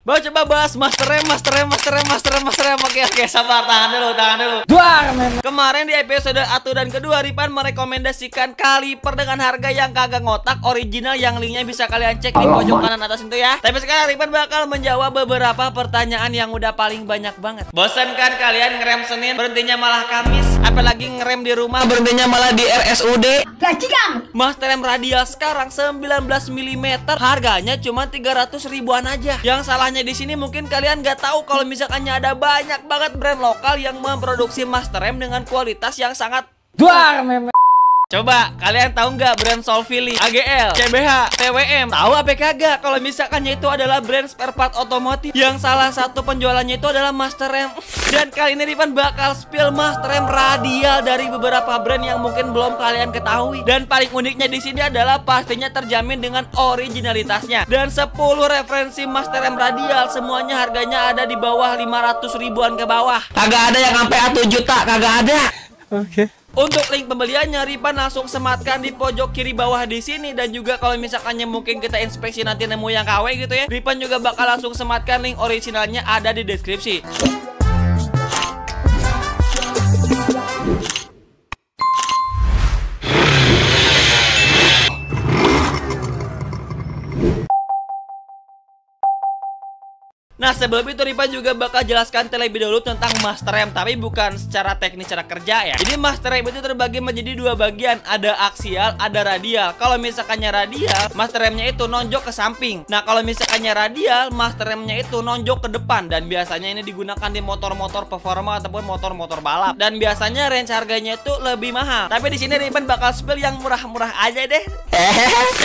Coba bahas Master Rem. Oke, sabar, tahan dulu. Kemarin di episode 1 dan kedua, Ripan merekomendasikan kaliper dengan harga yang kagak ngotak, original, yang linknya bisa kalian cek di pojok kanan atas itu ya. Tapi sekarang Ripan bakal menjawab beberapa pertanyaan yang udah paling banyak banget. Bosan kan kalian ngerem Senin, berhentinya malah Kamis? Apalagi ngerem di rumah, berhentinya malah di RSUD? Master Rem radial sekarang 19 mm, harganya cuma 300 ribuan aja. Yang salahnya di sini mungkin kalian nggak tahu kalau misalkannya ada banyak banget brand lokal yang memproduksi Master Rem dengan kualitas yang sangat Coba kalian tahu nggak brand Solvili, AGL, CBH, TWM? Tahu apa kagak? Kalau misalkannya itu adalah brand spare part otomotif yang salah satu penjualannya itu adalah Master Rem. Dan kali ini Ripan bakal spill Master Rem radial dari beberapa brand yang mungkin belum kalian ketahui. Dan paling uniknya di sini adalah pastinya terjamin dengan originalitasnya. Dan 10 referensi Master Rem radial semuanya harganya ada di bawah 500 ribuan ke bawah. Kagak ada yang sampai 1 juta, kagak ada. Oke. Untuk link pembeliannya Ripan langsung sematkan di pojok kiri bawah di sini. Dan juga kalau misalkannya mungkin kita inspeksi nanti nemu yang KW gitu ya, Ripan juga bakal langsung sematkan link originalnya ada di deskripsi. Nah, sebelum itu Ripan juga bakal jelaskan terlebih dahulu tentang Master Rem, tapi bukan secara teknis cara kerja ya. Jadi Master Rem itu terbagi menjadi 2 bagian, ada aksial, ada radial. Kalau misalkannya radial, Master Remnya itu nonjok ke samping. Nah, kalau misalkannya radial, Master Remnya itu nonjok ke depan. Dan biasanya ini digunakan di motor-motor performa ataupun motor-motor balap. Dan biasanya range harganya itu lebih mahal. Tapi di sini Ripan bakal spill yang murah-murah aja deh.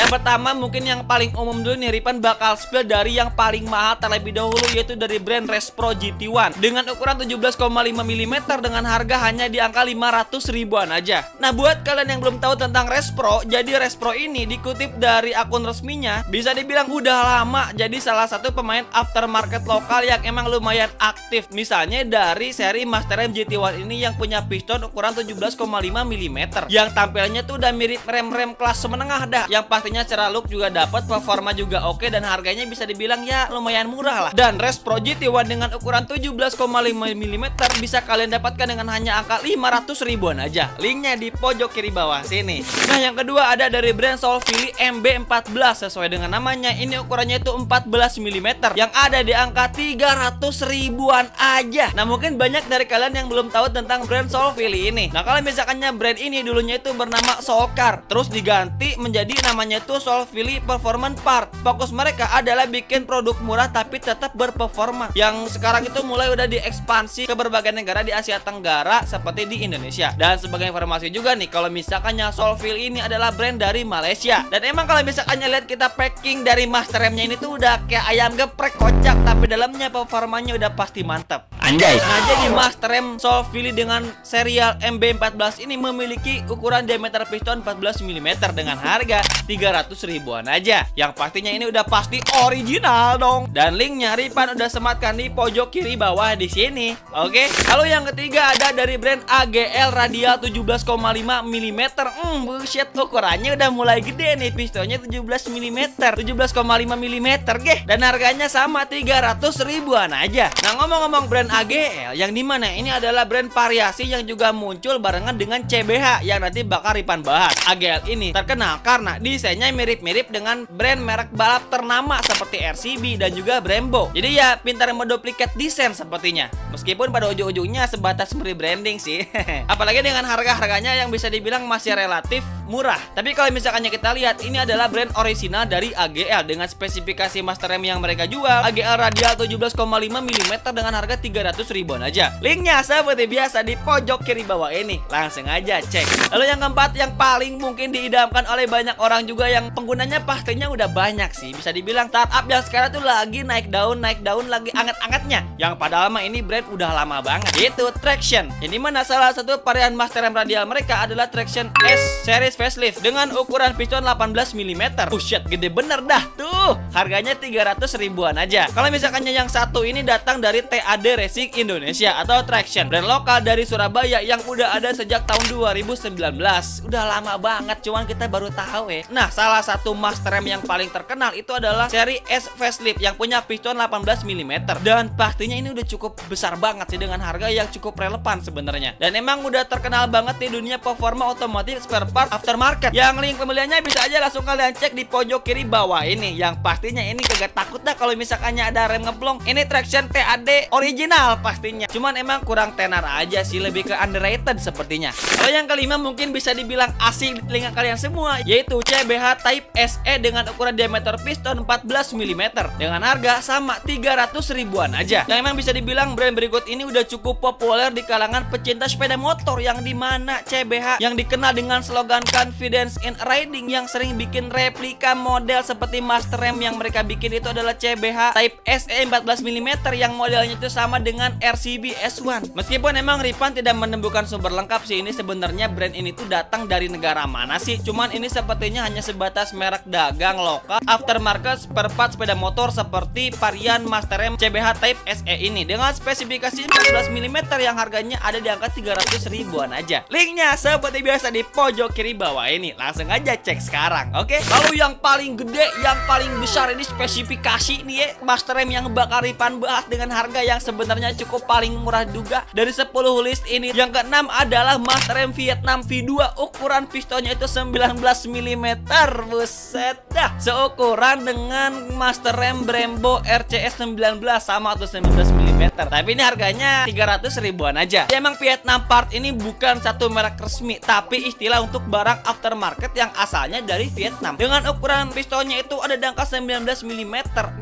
Yang pertama mungkin yang paling umum dulu nih, Ripan bakal spill dari yang paling mahal terlebih dahulu, yaitu dari brand Respro GT1 dengan ukuran 17,5 mm dengan harga hanya di angka 500 ribuan aja. Nah, buat kalian yang belum tahu tentang Respro, jadi Respro ini dikutip dari akun resminya, bisa dibilang udah lama jadi salah satu pemain aftermarket lokal yang emang lumayan aktif. Misalnya dari seri Master Rem GT1 ini yang punya piston ukuran 17,5 mm yang tampilannya tuh udah mirip rem-rem kelas menengah dah, yang pastinya secara look juga dapat, performa juga oke, dan harganya bisa dibilang ya lumayan murah lah. Dan Respro GT1 dengan ukuran 17,5 mm bisa kalian dapatkan dengan hanya angka 500 ribuan aja. Linknya di pojok kiri bawah sini. Nah, yang kedua ada dari brand Solvili MB14. Sesuai dengan namanya, ini ukurannya itu 14 mm yang ada di angka 300 ribuan aja. Nah, mungkin banyak dari kalian yang belum tahu tentang brand Solvili ini. Nah, kalau misalkannya brand ini dulunya itu bernama Solcar, terus diganti menjadi namanya itu Solvili Performance Part. Fokus mereka adalah bikin produk murah tapi tetap berperforma, yang sekarang itu mulai udah diekspansi ke berbagai negara di Asia Tenggara seperti di Indonesia. Dan sebagai informasi juga nih, kalau misalkannya Solvili ini adalah brand dari Malaysia. Dan emang kalau misalkannya lihat kita packing dari Master Remnya ini tuh udah kayak ayam geprek, kocak, tapi dalamnya performanya udah pasti mantap. Anjay. Nah, jadi Master Rem Solvili dengan serial MB14 ini memiliki ukuran diameter piston 14 mm dengan harga 300 ribuan aja, yang pastinya ini udah pasti original dong. Dan linknya Ripan udah sematkan di pojok kiri bawah di sini. Oke. Lalu yang ketiga ada dari brand AGL radial 17,5 mm. Bullshit, ukurannya udah mulai gede nih, pistonnya 17 mm, 17,5 mm geh. Dan harganya sama 300 ribuan aja. Nah, ngomong-ngomong brand AGL, yang dimana ini adalah brand variasi yang juga muncul barengan dengan CBH yang nanti bakal Ripan bahas. AGL ini terkenal karena desainnya mirip-mirip dengan brand merek balap ternama seperti RCB dan juga Brembo. Jadi ya pintar menduplikat desain sepertinya. Meskipun pada ujung-ujungnya sebatas rebranding sih. Apalagi dengan harga-harganya yang bisa dibilang masih relatif murah. Tapi kalau misalkannya kita lihat, ini adalah brand original dari AGL dengan spesifikasi Master Rem yang mereka jual. AGL radial 17,5 mm dengan harga 300 ribuan aja. Linknya seperti biasa di pojok kiri bawah ini. Langsung aja cek. Lalu yang keempat, yang paling mungkin diidamkan oleh banyak orang juga, yang penggunanya pastinya udah banyak sih. Bisa dibilang startup yang sekarang tuh lagi naik daun lagi anget-angetnya. Yang padahal mah ini brand udah lama banget. Itu Traction. Yang dimana salah satu varian Master Rem radial mereka adalah Traction S series facelift dengan ukuran piston 18 mm. Buset, gede bener dah tuh. Harganya 300 ribuan aja. Kalau misalkannya yang satu ini datang dari TAD Racing Racing Indonesia atau Traction, brand lokal dari Surabaya yang udah ada sejak tahun 2019. Udah lama banget, cuman kita baru tahu ya. Nah, salah satu master rem yang paling terkenal itu adalah seri S Facelift yang punya piston 18 mm. Dan pastinya ini udah cukup besar banget sih dengan harga yang cukup relevan sebenarnya. Dan emang udah terkenal banget di dunia performa otomotif spare part aftermarket. Yang link pembeliannya bisa aja langsung kalian cek di pojok kiri bawah ini. Yang pastinya ini kagak takut dah kalau misalkannya ada rem ngeblong. Ini Traction TAD original pastinya. Cuman emang kurang tenar aja sih, lebih ke underrated sepertinya. Kalau yang kelima mungkin bisa dibilang asing di telinga kalian semua, yaitu CBH Type SE dengan ukuran diameter piston 14 mm dengan harga sama 300 ribuan aja. Yang emang bisa dibilang brand berikut ini udah cukup populer di kalangan pecinta sepeda motor, yang dimana CBH yang dikenal dengan slogan confidence in riding yang sering bikin replika model seperti master rem yang mereka bikin itu adalah CBH Type SE 14 mm yang modelnya itu sama dengan RCB S1. Meskipun emang Ripan tidak menemukan sumber lengkap sih, ini sebenarnya brand ini tuh datang dari negara mana sih. Cuman ini sepertinya hanya sebatas merek dagang lokal aftermarket spare part sepeda motor seperti varian master rem CBH Type SE ini dengan spesifikasi 14 mm yang harganya ada di angka 300 ribuan aja. Linknya seperti biasa di pojok kiri bawah ini. Langsung aja cek sekarang, oke? Lalu yang paling gede, yang paling besar ini spesifikasi nih ya, master rem yang bakal Ripan bahas dengan harga yang sebenarnya cukup paling murah juga dari 10 list ini. Yang keenam adalah master rem Vietnam V2, ukuran pistonnya itu 19 mm. Buset dah, seukuran dengan master rem Brembo RCS 19 sama atau 19 mm. Tapi ini harganya 300 ribuan aja. Ya, emang Vietnam part ini bukan satu merek resmi, tapi istilah untuk barang aftermarket yang asalnya dari Vietnam. Dengan ukuran pistonnya itu ada di angka 19 mm,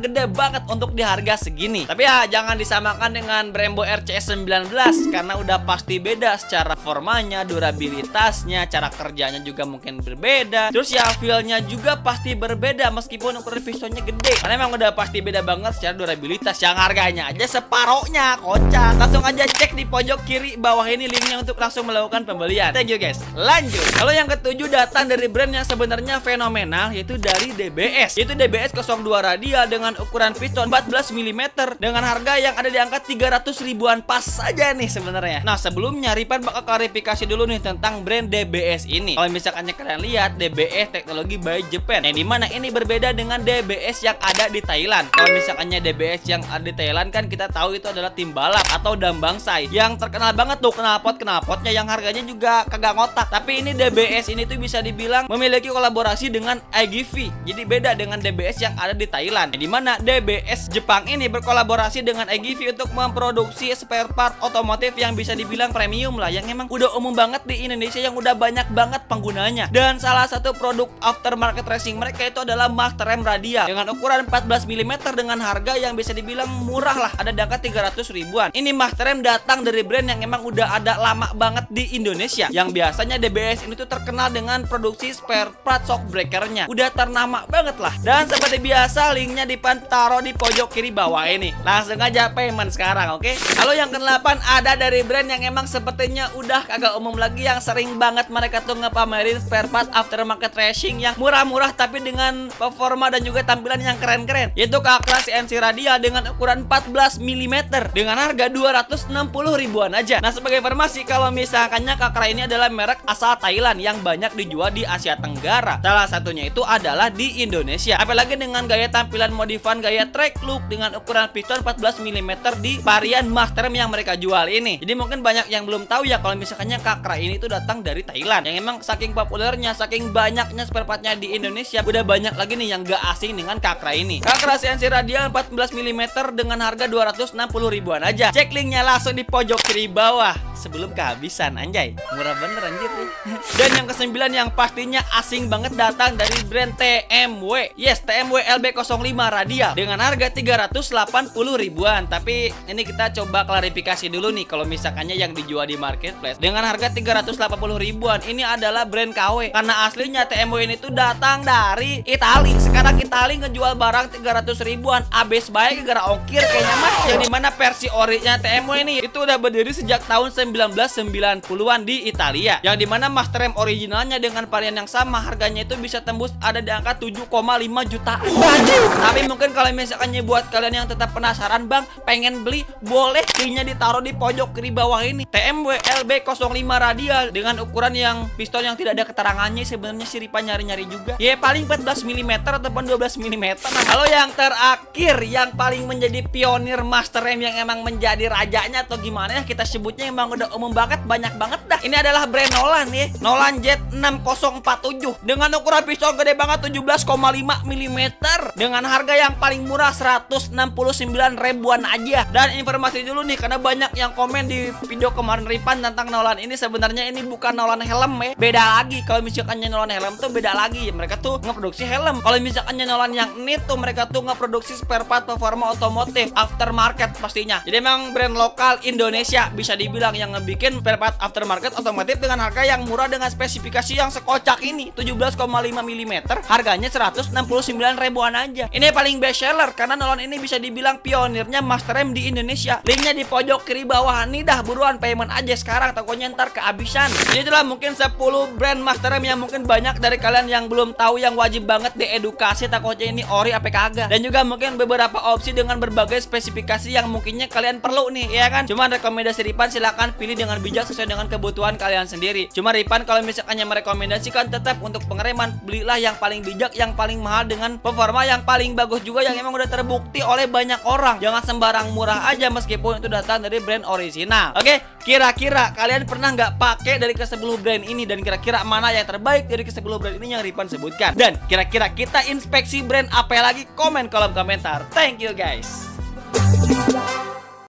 gede banget untuk di harga segini. Tapi ya jangan disamakan dengan Brembo RCS 19 karena udah pasti beda secara formanya, durabilitasnya, cara kerjanya juga mungkin berbeda. Terus ya feel-nya juga pasti berbeda meskipun ukuran pistonnya gede. Karena emang udah pasti beda banget secara durabilitas, yang harganya aja separohnya, kocak. Langsung aja cek di pojok kiri bawah ini linknya untuk langsung melakukan pembelian. Thank you guys. Lanjut. Kalau yang ketujuh datang dari brand yang sebenarnya fenomenal, yaitu dari DBS. Yaitu DBS 02 radial dengan ukuran piston 14 mm dengan harga yang ada di angka 300 ribuan pas saja nih sebenarnya. Nah, sebelumnya Ripan bakal klarifikasi dulu nih tentang brand DBS ini. Kalau misalkan kalian lihat, DBS teknologi by Japan, yang dimana ini berbeda dengan DBS yang ada di Thailand. Kalau misalkannya DBS yang ada di Thailand kan kita tahu itu adalah tim balap atau Dambangsai yang terkenal banget tuh knalpotnya yang harganya juga kagak ngotak. Tapi ini DBS ini tuh bisa dibilang memiliki kolaborasi dengan IGV. Jadi beda dengan DBS yang ada di Thailand, yang dimana DBS Jepang ini berkolaborasi dengan IGV untuk memproduksi spare part otomotif yang bisa dibilang premium lah, yang emang udah umum banget di Indonesia, yang udah banyak banget penggunanya. Dan salah satu produk aftermarket racing mereka itu adalah master rem radial dengan ukuran 14 mm dengan harga yang bisa dibilang murah lah, ada di angka 300 ribuan. Ini master rem datang dari brand yang emang udah ada lama banget di Indonesia, yang biasanya DBS ini tuh terkenal dengan produksi spare part shock breakernya, udah ternama banget lah. Dan seperti biasa linknya taruh di pojok kiri bawah ini. Langsung aja payment sekarang, oke? Kalau yang ke-8 ada dari brand yang emang sepertinya udah kagak umum lagi, yang sering banget mereka tuh ngepamerin spare part aftermarket racing yang murah-murah tapi dengan performa dan juga tampilan yang keren-keren, yaitu Kakra CNC radial dengan ukuran 14 mm dengan harga 260 ribuan aja. Nah, sebagai informasi, kalau misalkannya Kakra ini adalah merek asal Thailand yang banyak dijual di Asia Tenggara. Salah satunya itu adalah di Indonesia. Apalagi dengan gaya tampilan modifan gaya track look dengan ukuran piston 14 mm di varian master rem yang mereka jual ini. Jadi mungkin banyak yang belum tahu ya kalau misalkannya Kakra ini tuh datang dari Thailand, yang emang saking populernya, saking banyaknya spare partnya di Indonesia, udah banyak lagi nih yang gak asing dengan Kakra ini. Kakra CNC radial 14 mm dengan harga 260 ribuan aja. Cek linknya langsung di pojok kiri bawah sebelum kehabisan, anjay. Murah bener anjir nih. Dan yang ke-9 yang pastinya asing banget datang dari brand TMW. Yes, TMW LB05 radial dengan harga 380 ribuan. Tapi ini kita coba klarifikasi dulu nih, kalau misalkannya yang dijual di marketplace dengan harga 380 ribuan ini adalah brand KW, karena aslinya TMW ini tuh datang dari Itali. Sekarang Itali ngejual barang 300 ribuan, abis baik gara ongkir kayaknya mah. Yang dimana versi orinya TMW ini itu udah berdiri sejak tahun 1990-an di Italia, yang dimana Master M originalnya dengan varian yang sama harganya itu bisa tembus ada di angka 7,5 jutaan. Tapi mungkin kalau misalkan buat kalian yang tetap penasaran, Bang, pengen beli, boleh linknya ditaruh di pojok kiri bawah ini. TMW LB05 radial dengan ukuran yang piston yang tidak ada keterangannya, sebenarnya si Ripan nyari-nyari juga. Ya paling 14 mm ataupun 12 mm. Nah, kalau yang terakhir yang paling menjadi pionir Master M yang emang menjadi rajanya atau gimana ya kita sebutnya, emang udah umum banget, banyak banget dah. Ini adalah brand Nolan ya, Nolan Z6047 dengan ukuran piston gede banget 17,5 mm dengan harga yang paling murah 169 ribuan aja. Dan informasi dulu nih, karena banyak yang komen di video kemarin Ripan tentang Nolan ini, sebenarnya ini bukan Nolan helm ya, beda lagi. Kalau misalkan Nolan helm tuh beda lagi ya, mereka tuh ngeproduksi helm. Kalau misalkan Nolan yang ini tuh mereka tuh ngeproduksi spare part performa otomotif aftermarket pastinya. Jadi memang brand lokal Indonesia bisa dibilang yang ngebikin spare part aftermarket otomotif dengan harga yang murah dengan spesifikasi yang sekocak ini 17,5 mm, harganya 169 ribuan aja. Ini paling best seller karena Nolan ini bisa dibilang pionirnya Master M di Indonesia. Linknya di pojok kiri bawah nih dah, buruan payment aja sekarang, takutnya ntar kehabisan. Jadi itulah mungkin 10 brand Master M yang mungkin banyak dari kalian yang belum tahu, yang wajib banget diedukasi takutnya ini ori apa kagak. Dan juga mungkin beberapa opsi dengan berbagai spesifikasi yang mungkinnya kalian perlu nih, ya kan? Cuman rekomendasi Ripan silahkan pilih dengan bijak sesuai dengan kebutuhan kalian sendiri. Cuma Ripan kalau misalkan merekomendasikan tetap untuk pengereman, belilah yang paling bijak, yang paling mahal dengan performa yang paling bagus juga, yang emang udah terbukti oleh banyak orang. Jangan sembarang murah aja meskipun itu datang dari brand original. Oke, kira-kira kalian pernah nggak pakai dari ke-10 brand ini, dan kira-kira mana yang terbaik dari ke-10 brand ini yang Ripan sebutkan? Dan kira-kira kita inspeksi brand apa lagi? Komen kolom komentar. Thank you guys.